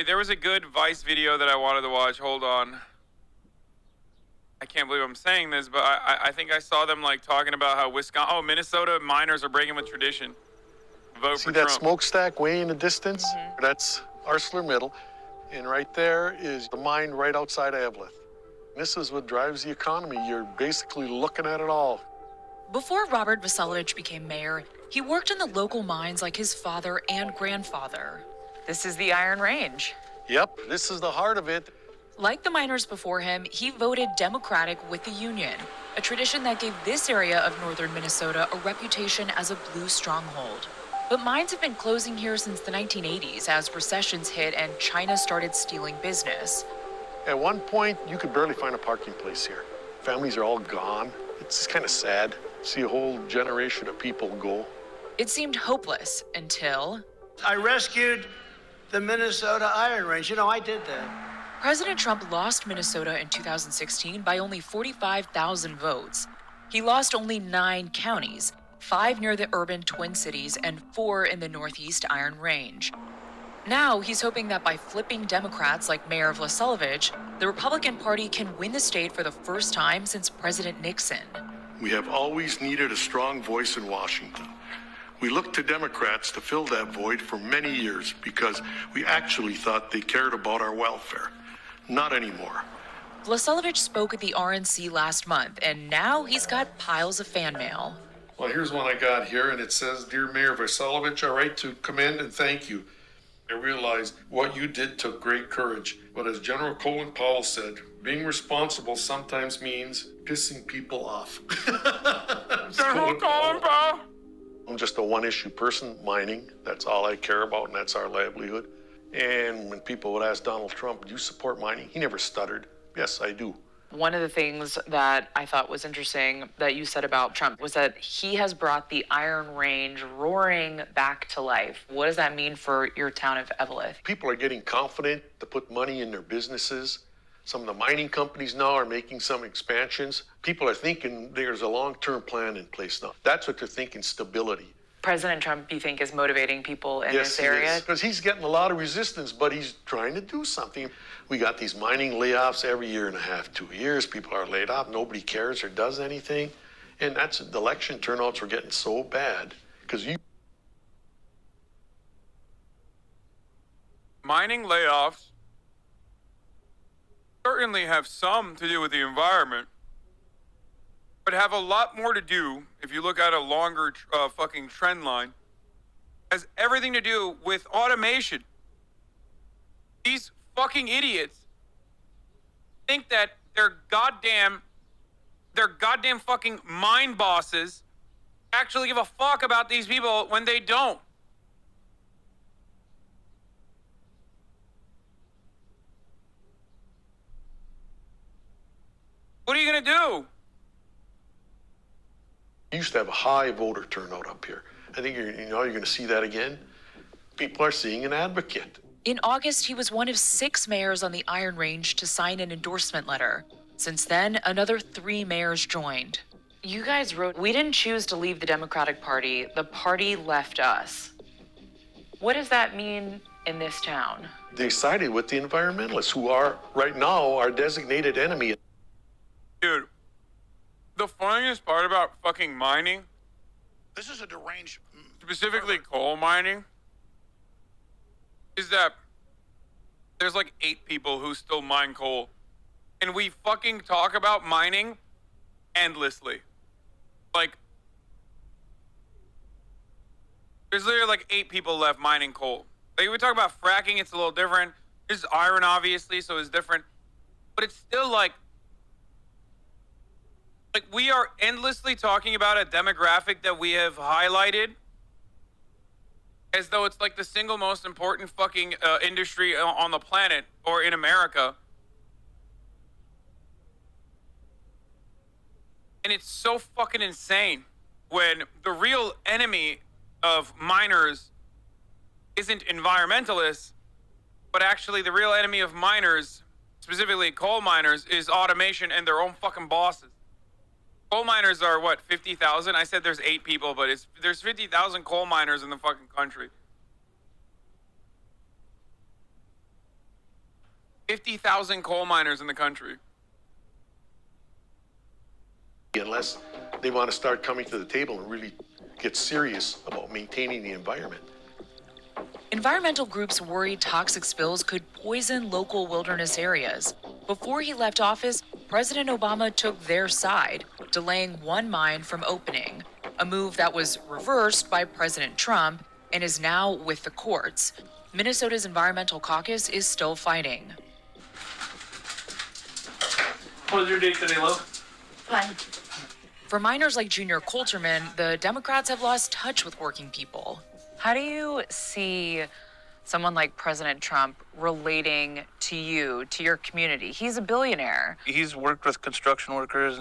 Wait, there was a good Vice video that I wanted to watch. Hold on. I can't believe I'm saying this, but I think I saw them like talking about how Minnesota miners are breaking with tradition. Vote See for that Trump. smokestack way in the distance? That's ArcelorMittal. And right there is the mine right outside of Eveleth. This is what drives the economy. You're basically looking at it all. Before Robert Veselovich became mayor, he worked in the local mines like his father and grandfather. This is the Iron Range. Yep, this is the heart of it. Like the miners before him, he voted Democratic with the Union, a tradition that gave this area of northern Minnesota a reputation as a blue stronghold. But mines have been closing here since the 1980s as recessions hit and China started stealing business. At one point, you could barely find a parking place here. Families are all gone. It's kind of sad. See a whole generation of people go. It seemed hopeless until I rescued the Minnesota Iron Range. You know, I did that. President Trump lost Minnesota in 2016 by only 45,000 votes. He lost only 9 counties, 5 near the urban Twin Cities and 4 in the Northeast Iron Range. Now he's hoping that by flipping Democrats like Mayor Veselovich, the Republican Party can win the state for the first time since President Nixon. We have always needed a strong voice in Washington. We looked to Democrats to fill that void for many years because we actually thought they cared about our welfare. Not anymore. Veselovich spoke at the RNC last month, and now he's got piles of fan mail. Well, here's one I got here, and it says, Dear Mayor Veselovich, I write to commend and thank you. I realize what you did took great courage, but as General Colin Powell said, being responsible sometimes means pissing people off. General Colin Powell. I'm just a one-issue person, mining. That's all I care about, and that's our livelihood. And when people would ask Donald Trump, do you support mining? He never stuttered. Yes, I do. One of the things that I thought was interesting that you said about Trump was that he has brought the Iron Range roaring back to life. What does that mean for your town of Eveleth? People are getting confident to put money in their businesses. Some of the mining companies now are making some expansions. People are thinking there's a long-term plan in place now. That's what they're thinking, stability. President Trump, you think, is motivating people in this area? Yes, because he's getting a lot of resistance, but he's trying to do something. We got these mining layoffs every year and a half, 2 years. People are laid off. Nobody cares or does anything. And that's the election turnouts were getting so bad because Mining layoffs certainly have some to do with the environment, but have a lot more to do, if you look at a longer fucking trend line, has everything to do with automation. These fucking idiots think that their goddamn fucking mine bosses actually give a fuck about these people when they don't. What are you gonna do? you used to have a high voter turnout up here. I think you're going to see that again. People are seeing an advocate. In August, he was one of 6 mayors on the Iron Range to sign an endorsement letter. Since then, another 3 mayors joined. You guys wrote, "We didn't choose to leave the Democratic Party. The party left us." What does that mean in this town? They sided with the environmentalists, who are, right now, our designated enemy. Dude, the funniest part about fucking mining, This is a deranged. specifically coal mining, is that there's like 8 people who still mine coal. And we fucking talk about mining endlessly. Like, there's literally like 8 people left mining coal. Like, we talk about fracking, it's a little different. There's iron, obviously, so it's different. But it's still like we are endlessly talking about a demographic that we have highlighted as though it's like the single most important fucking industry on the planet or in America. And it's so fucking insane when the real enemy of miners isn't environmentalists, but actually the real enemy of miners, specifically coal miners, is automation and their own fucking bosses. Coal miners are what, 50,000? I said there's 8 people, but there's 50,000 coal miners in the fucking country. 50,000 coal miners in the country. Unless they want to start coming to the table and really get serious about maintaining the environment. Environmental groups worry toxic spills could poison local wilderness areas. Before he left office, President Obama took their side, delaying one mine from opening, a move that was reversed by President Trump and is now with the courts. Minnesota's Environmental Caucus is still fighting. What was your date today, love? Fine. For miners like Junior Coulterman, the Democrats have lost touch with working people. How do you see someone like President Trump relating to you, to your community? He's a billionaire. He's worked with construction workers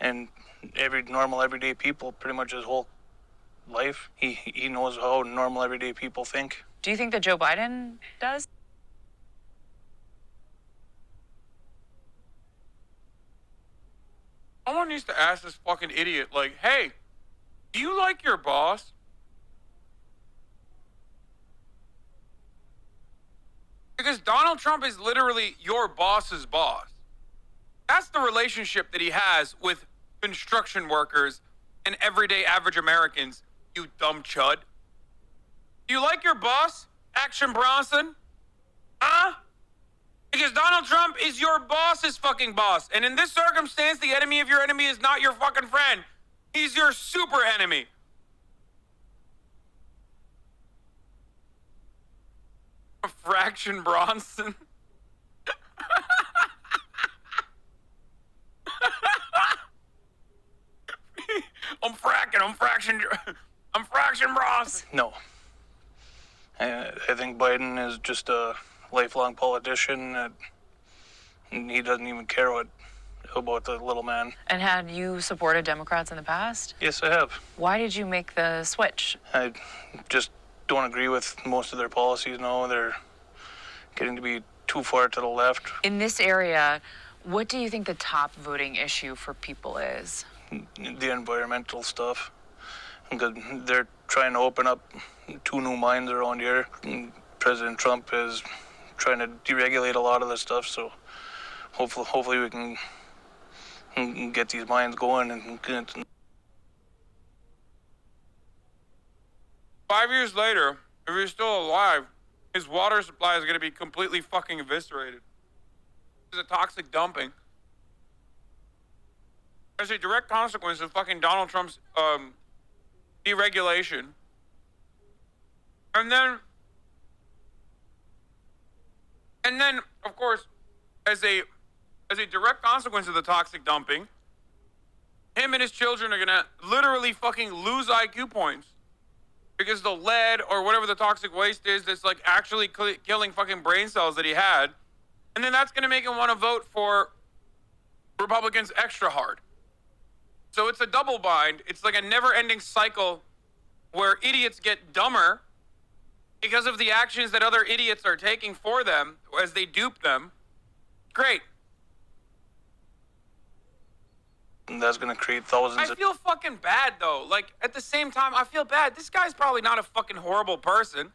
and every normal everyday people pretty much his whole life. He knows how normal everyday people think. Do you think that Joe Biden does? Someone needs to ask this fucking idiot, like, hey, do you like your boss? Because Donald Trump is literally your boss's boss. That's the relationship that he has with construction workers and everyday average Americans, you dumb chud. Do you like your boss, Action Bronson? Huh? Because Donald Trump is your boss's fucking boss. And in this circumstance, the enemy of your enemy is not your fucking friend. He's your super enemy. Fraction Bronson. I'm fraction Bronson. No. I think Biden is just a lifelong politician that he doesn't even care about the little man. And had you supported Democrats in the past? Yes, I have. Why did you make the switch? I just don't agree with most of their policies now. They're getting to be too far to the left. In this area, what do you think the top voting issue for people is? The environmental stuff. Because they're trying to open up 2 new mines around here. And President Trump is trying to deregulate a lot of this stuff, so hopefully we can get these mines going and get. 5 years later, if he's still alive, his water supply is going to be completely fucking eviscerated. This is a toxic dumping. As a direct consequence of fucking Donald Trump's deregulation. And then, of course, as a direct consequence of the toxic dumping, him and his children are gonna literally fucking lose IQ points because the lead or whatever the toxic waste is that's like actually killing fucking brain cells that he had, and then that's gonna make him want to vote for Republicans extra hard. So it's a double bind. It's like a never-ending cycle where idiots get dumber because of the actions that other idiots are taking for them as they dupe them. Great. And that's going to create thousands I feel fucking bad, though. Like, at the same time, I feel bad. This guy's probably not a fucking horrible person.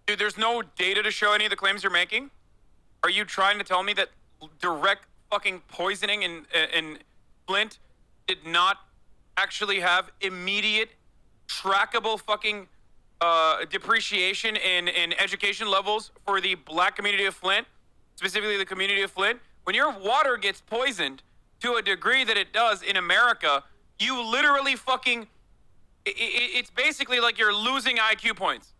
Dude, there's no data to show any of the claims you're making? Are you trying to tell me that direct fucking poisoning in Flint did not actually have immediate, trackable fucking depreciation in education levels for the black community of Flint, specifically the community of Flint? When your water gets poisoned to a degree that it does in America, you literally fucking, it's basically like you're losing IQ points.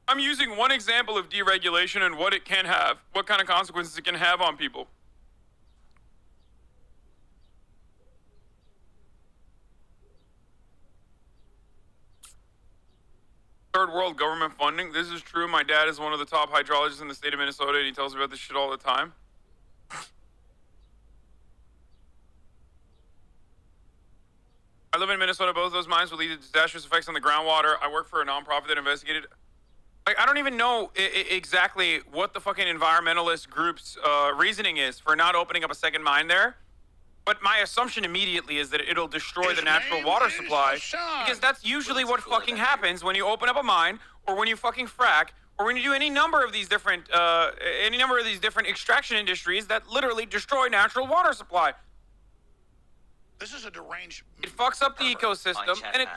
I'm using one example of deregulation and what it can have, what kind of consequences it can have on people. Third world government funding. This is true. My dad is one of the top hydrologists in the state of Minnesota, and he tells me about this shit all the time. I live in Minnesota. Both of those mines will lead to disastrous effects on the groundwater. I work for a nonprofit that investigated. Like, I don't even know exactly what the fucking environmentalist group's reasoning is for not opening up a second mine there. But my assumption immediately is that it'll destroy the natural water supply, because that's usually what fucking happens when you open up a mine, or when you fucking frack, or when you do any number of these different extraction industries that literally destroy natural water supply. This is a deranged. It fucks up the ecosystem, and it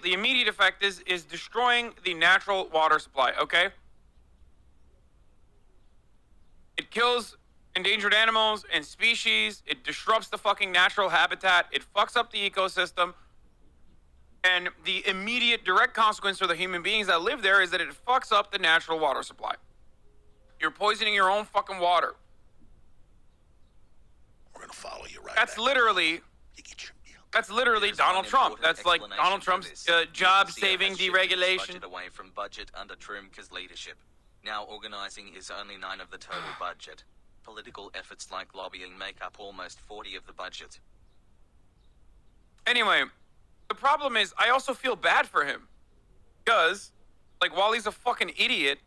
the immediate effect is destroying the natural water supply. Okay. It kills endangered animals and species. It disrupts the fucking natural habitat. It fucks up the ecosystem. And the immediate direct consequence for the human beings that live there is that it fucks up the natural water supply. You're poisoning your own fucking water. We're gonna follow you right. That's back. literally You get your meal. That's literally Donald Trump. That's like Donald Trump's job-saving deregulation. Budget away from budget under Trumka's leadership. Now organizing is only 9 of the total budget. Political efforts like lobbying make up almost 40 of the budget. Anyway, the problem is I also feel bad for him. Because, like, while he's a fucking idiot,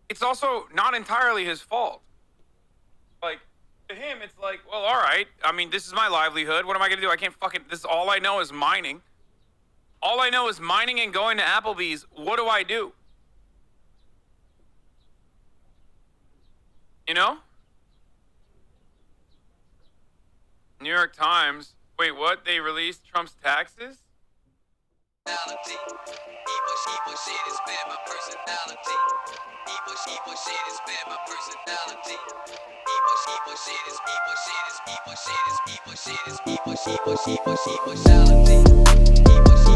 it's also not entirely his fault. Like, to him, it's like, well, all right. I mean, this is my livelihood. What am I going to do? I can't fucking... This is all I know is mining. All I know is mining and going to Applebee's. What do I do? You know? New York Times. Wait, what? They released Trump's taxes? Evil shit is bad, my personality. Evil shit is bad, my personality. Evil shit is personality. Evil shit